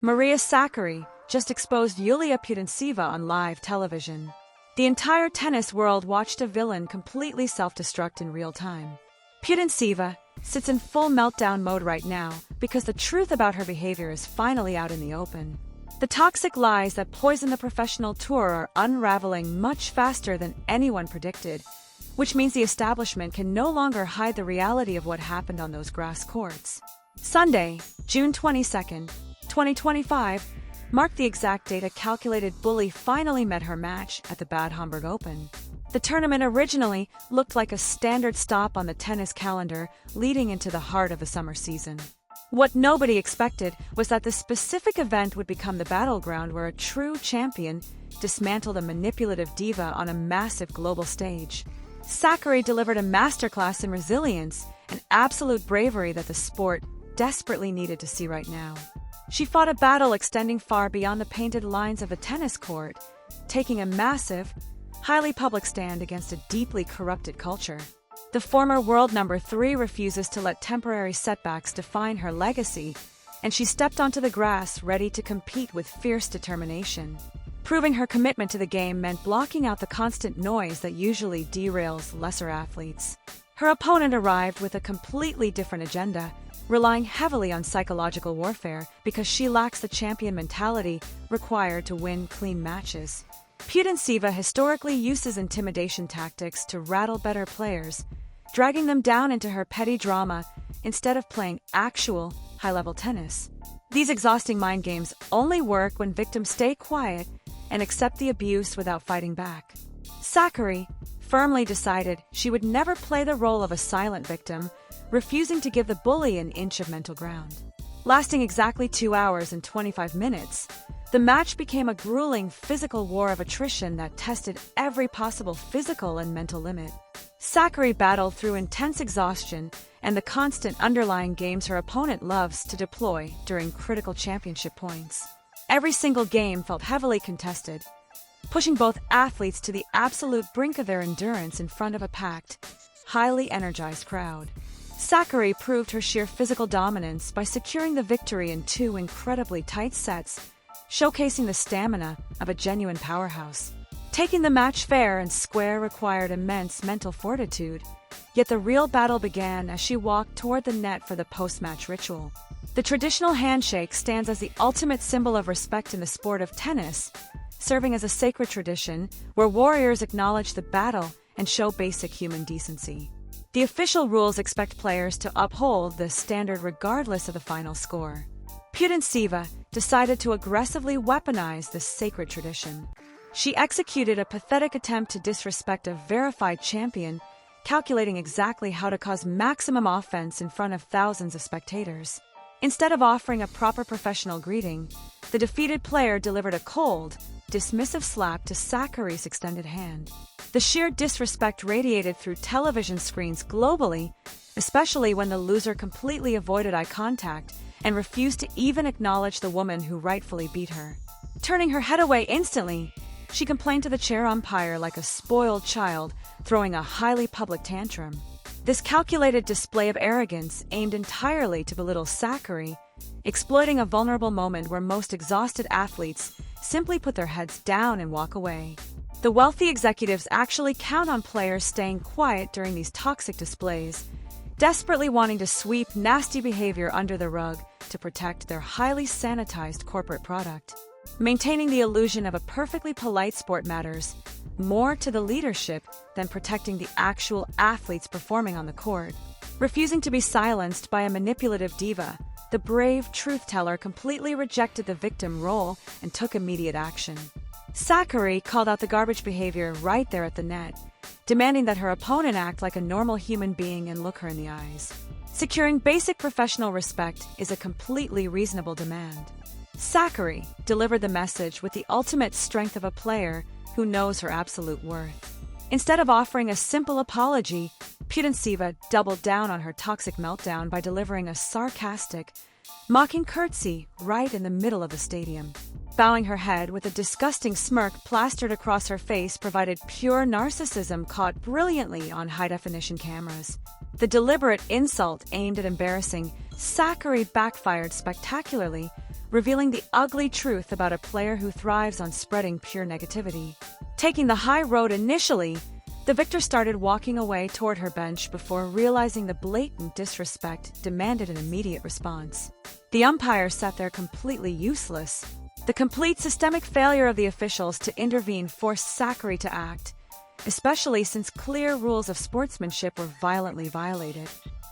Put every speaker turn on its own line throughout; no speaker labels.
Maria Sakkari just exposed Yulia Putintseva on live television. The entire tennis world watched a villain completely self-destruct in real time. Putintseva sits in full meltdown mode right now because the truth about her behavior is finally out in the open. The toxic lies that poison the professional tour are unraveling much faster than anyone predicted, which means the establishment can no longer hide the reality of what happened on those grass courts. Sunday, June 22nd, 2025, marked the exact date a calculated bully finally met her match at the Bad Homburg Open. The tournament originally looked like a standard stop on the tennis calendar leading into the heart of the summer season. What nobody expected was that this specific event would become the battleground where a true champion dismantled a manipulative diva on a massive global stage. Sakkari delivered a masterclass in resilience and absolute bravery that the sport desperately needed to see right now. She fought a battle extending far beyond the painted lines of a tennis court, taking a massive, highly public stand against a deeply corrupted culture. The former world number 3 refuses to let temporary setbacks define her legacy, and she stepped onto the grass ready to compete with fierce determination. Proving her commitment to the game meant blocking out the constant noise that usually derails lesser athletes. Her opponent arrived with a completely different agenda, relying heavily on psychological warfare because she lacks the champion mentality required to win clean matches. Putintseva historically uses intimidation tactics to rattle better players, dragging them down into her petty drama instead of playing actual, high-level tennis. These exhausting mind games only work when victims stay quiet and accept the abuse without fighting back. Sakkari firmly decided she would never play the role of a silent victim, refusing to give the bully an inch of mental ground. Lasting exactly 2 hours and 25 minutes, the match became a grueling physical war of attrition that tested every possible physical and mental limit. Sakkari battled through intense exhaustion and the constant underlying games her opponent loves to deploy during critical championship points. Every single game felt heavily contested, pushing both athletes to the absolute brink of their endurance in front of a packed, highly energized crowd. Sakkari proved her sheer physical dominance by securing the victory in 2 incredibly tight sets, showcasing the stamina of a genuine powerhouse. Taking the match fair and square required immense mental fortitude, yet the real battle began as she walked toward the net for the post-match ritual. The traditional handshake stands as the ultimate symbol of respect in the sport of tennis, serving as a sacred tradition where warriors acknowledge the battle and show basic human decency. The official rules expect players to uphold this standard regardless of the final score. Putintseva decided to aggressively weaponize this sacred tradition. She executed a pathetic attempt to disrespect a verified champion, calculating exactly how to cause maximum offense in front of thousands of spectators. Instead of offering a proper professional greeting, the defeated player delivered a cold, dismissive slap to Sakkari's extended hand. The sheer disrespect radiated through television screens globally, especially when the loser completely avoided eye contact and refused to even acknowledge the woman who rightfully beat her. Turning her head away instantly, she complained to the chair umpire like a spoiled child, throwing a highly public tantrum. This calculated display of arrogance aimed entirely to belittle Sakkari, exploiting a vulnerable moment where most exhausted athletes simply put their heads down and walk away. The wealthy executives actually count on players staying quiet during these toxic displays, desperately wanting to sweep nasty behavior under the rug to protect their highly sanitized corporate product. Maintaining the illusion of a perfectly polite sport matters more to the leadership than protecting the actual athletes performing on the court. Refusing to be silenced by a manipulative diva, the brave truth-teller completely rejected the victim role and took immediate action. Sakkari called out the garbage behavior right there at the net, demanding that her opponent act like a normal human being and look her in the eyes. Securing basic professional respect is a completely reasonable demand. Sakkari delivered the message with the ultimate strength of a player who knows her absolute worth. Instead of offering a simple apology, Putintseva doubled down on her toxic meltdown by delivering a sarcastic, mocking curtsy right in the middle of the stadium. Bowing her head with a disgusting smirk plastered across her face provided pure narcissism caught brilliantly on high-definition cameras. The deliberate insult aimed at embarrassing Sakkari backfired spectacularly revealing the ugly truth about a player who thrives on spreading pure negativity. Taking the high road initially, the victor started walking away toward her bench before realizing the blatant disrespect demanded an immediate response. The umpire sat there completely useless. The complete systemic failure of the officials to intervene forced Sakkari to act, especially since clear rules of sportsmanship were violently violated.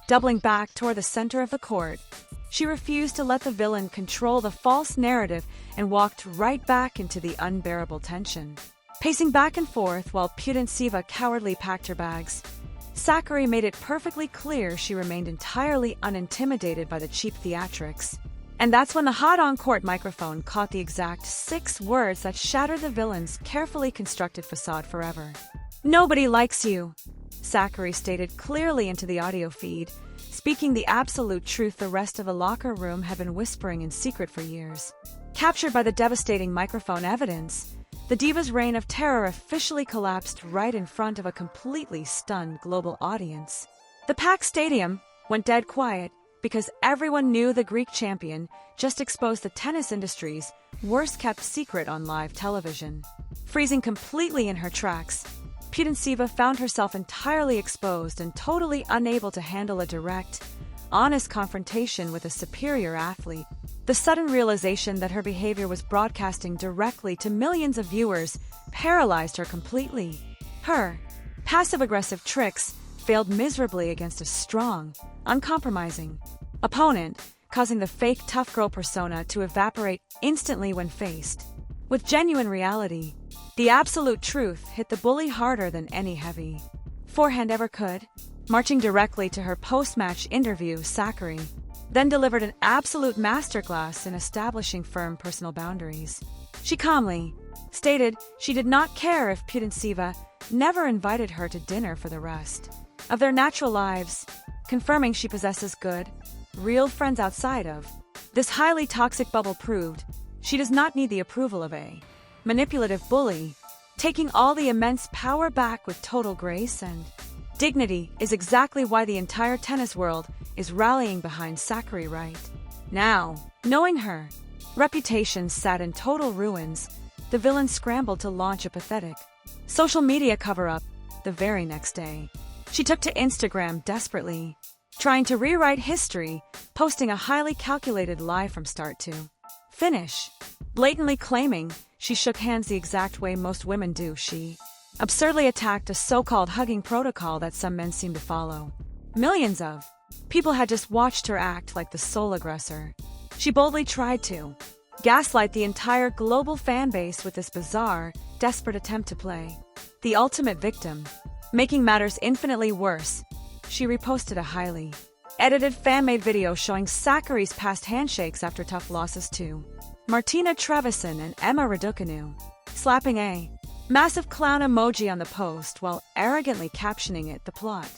Doubling back toward the center of the court, she refused to let the villain control the false narrative and walked right back into the unbearable tension. Pacing back and forth while Putintseva cowardly packed her bags, Sakkari made it perfectly clear she remained entirely unintimidated by the cheap theatrics. And that's when the hot on-court microphone caught the exact 6 words that shattered the villain's carefully constructed facade forever. "Nobody likes you," Sakkari stated clearly into the audio feed, speaking the absolute truth the rest of the locker room had been whispering in secret for years. Captured by the devastating microphone evidence, the diva's reign of terror officially collapsed right in front of a completely stunned global audience. The packed stadium went dead quiet because everyone knew the Greek champion just exposed the tennis industry's worst-kept secret on live television. Freezing completely in her tracks, Putintseva found herself entirely exposed and totally unable to handle a direct, honest confrontation with a superior athlete. The sudden realization that her behavior was broadcasting directly to millions of viewers paralyzed her completely. Her passive-aggressive tricks failed miserably against a strong, uncompromising opponent, causing the fake tough girl persona to evaporate instantly when faced with genuine reality. The absolute truth hit the bully harder than any heavy forehand ever could. Marching directly to her post-match interview, Sakkari then delivered an absolute masterclass in establishing firm personal boundaries. She calmly stated she did not care if Putintseva never invited her to dinner for the rest of their natural lives, confirming she possesses good, real friends outside of this highly toxic bubble. Proved she does not need the approval of a manipulative bully, taking all the immense power back with total grace and dignity is exactly why the entire tennis world is rallying behind Sakkari right now. Knowing her reputation sat in total ruins, the villain scrambled to launch a pathetic social media cover-up the very next day. She took to Instagram desperately, trying to rewrite history, posting a highly calculated lie from start to finish, blatantly claiming she shook hands the exact way most women do. She absurdly attacked a so-called hugging protocol that some men seem to follow. Millions of people had just watched her act like the sole aggressor. She boldly tried to gaslight the entire global fan base with this bizarre, desperate attempt to play the ultimate victim. Making matters infinitely worse, she reposted a highly edited fan-made video showing Sakkari's past handshakes after tough losses to Martina Trevisan and Emma Raducanu, slapping a massive clown emoji on the post while arrogantly captioning it "The plot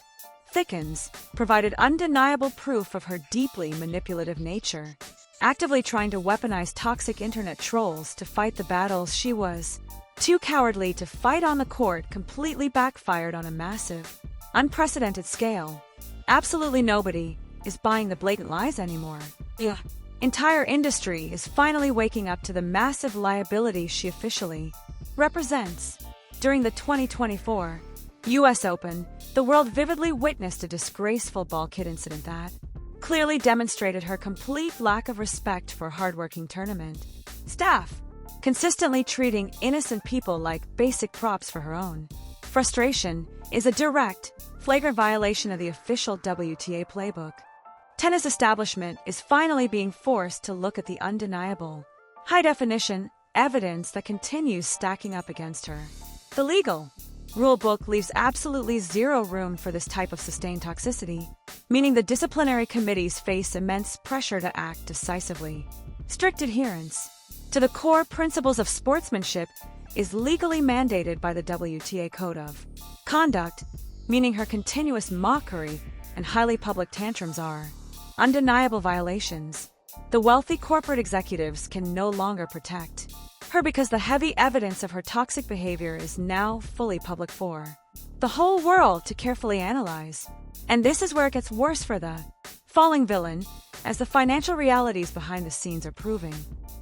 thickens," provided undeniable proof of her deeply manipulative nature, actively trying to weaponize toxic internet trolls to fight the battles she was too cowardly to fight on the court. Completely backfired on a massive, unprecedented scale. Absolutely nobody is buying the blatant lies anymore. The entire industry is finally waking up to the massive liability she officially represents. During the 2024 U.S. Open, the world vividly witnessed a disgraceful ball kit incident that clearly demonstrated her complete lack of respect for hardworking tournament staff, consistently treating innocent people like basic props for her own frustration is a direct, flagrant violation of the official WTA playbook. Tennis establishment is finally being forced to look at the undeniable, high-definition evidence that continues stacking up against her. The legal rulebook leaves absolutely zero room for this type of sustained toxicity, meaning the disciplinary committees face immense pressure to act decisively. Strict adherence to the core principles of sportsmanship is legally mandated by the WTA Code of Conduct, meaning her continuous mockery and highly public tantrums are undeniable violations. The wealthy corporate executives can no longer protect her because the heavy evidence of her toxic behavior is now fully public for the whole world to carefully analyze. And this is where it gets worse for the falling villain, as the financial realities behind the scenes are proving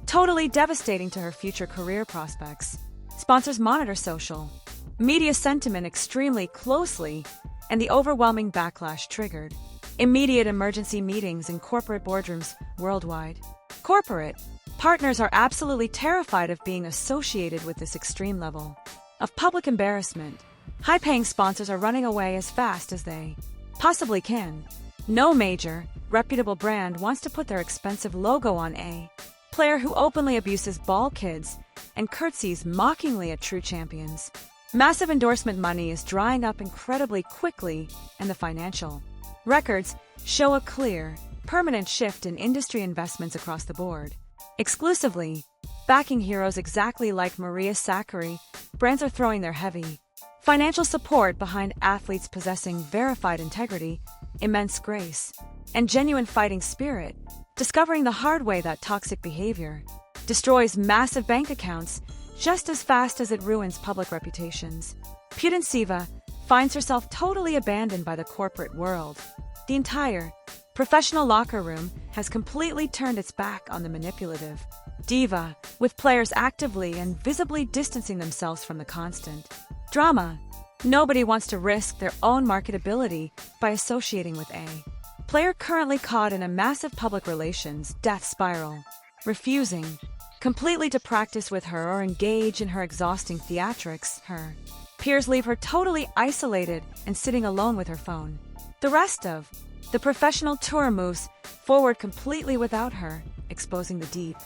totally devastating to her future career prospects. Sponsors monitor social media sentiment extremely closely, and the overwhelming backlash triggered immediate emergency meetings in corporate boardrooms worldwide. Corporate partners are absolutely terrified of being associated with this extreme level of public embarrassment. High-paying sponsors are running away as fast as they possibly can. No major, reputable brand wants to put their expensive logo on a player who openly abuses ball kids and curtsies mockingly at true champions. Massive endorsement money is drying up incredibly quickly, and the financial records show a clear, permanent shift in industry investments across the board. Exclusively backing heroes exactly like Maria Sakkari, brands are throwing their heavy financial support behind athletes possessing verified integrity, immense grace, and genuine fighting spirit, discovering the hard way that toxic behavior destroys massive bank accounts just as fast as it ruins public reputations. Putintseva finds herself totally abandoned by the corporate world. The entire professional locker room has completely turned its back on the manipulative diva, with players actively and visibly distancing themselves from the constant drama. Nobody wants to risk their own marketability by associating with a player currently caught in a massive public relations death spiral, refusing completely to practice with her or engage in her exhausting theatrics. Her peers leave her totally isolated and sitting alone with her phone. The rest of the professional tour moves forward completely without her, exposing the deep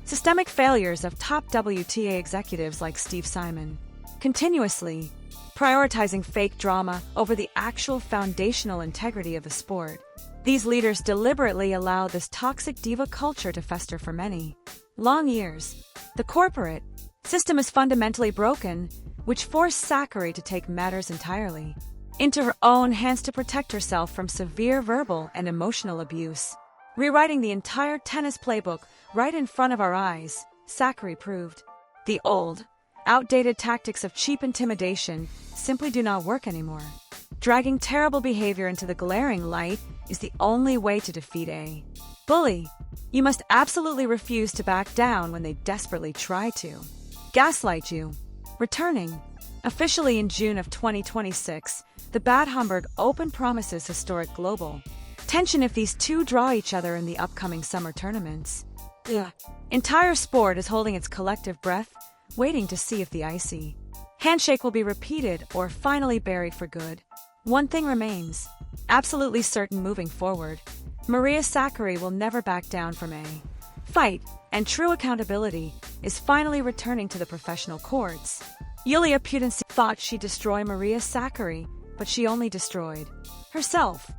systemic failures of top WTA executives like Steve Simon, continuously prioritizing fake drama over the actual foundational integrity of the sport. These leaders deliberately allow this toxic diva culture to fester for many long years. The corporate system is fundamentally broken, which forced Sakkari to take matters entirely into her own hands to protect herself from severe verbal and emotional abuse. Rewriting the entire tennis playbook right in front of our eyes, Sakkari proved the old, outdated tactics of cheap intimidation simply do not work anymore. Dragging terrible behavior into the glaring light is the only way to defeat a bully. You must absolutely refuse to back down when they desperately try to gaslight you. Returning officially in June of 2026, the Bad Homburg Open promises historic global tension if these two draw each other in the upcoming summer tournaments. The entire sport is holding its collective breath, waiting to see if the icy handshake will be repeated or finally buried for good. One thing remains absolutely certain moving forward: Maria Sakkari will never back down from a fight, and true accountability is finally returning to the professional courts. Yulia Putintseva thought she'd destroy Maria Sakkari, but she only destroyed herself.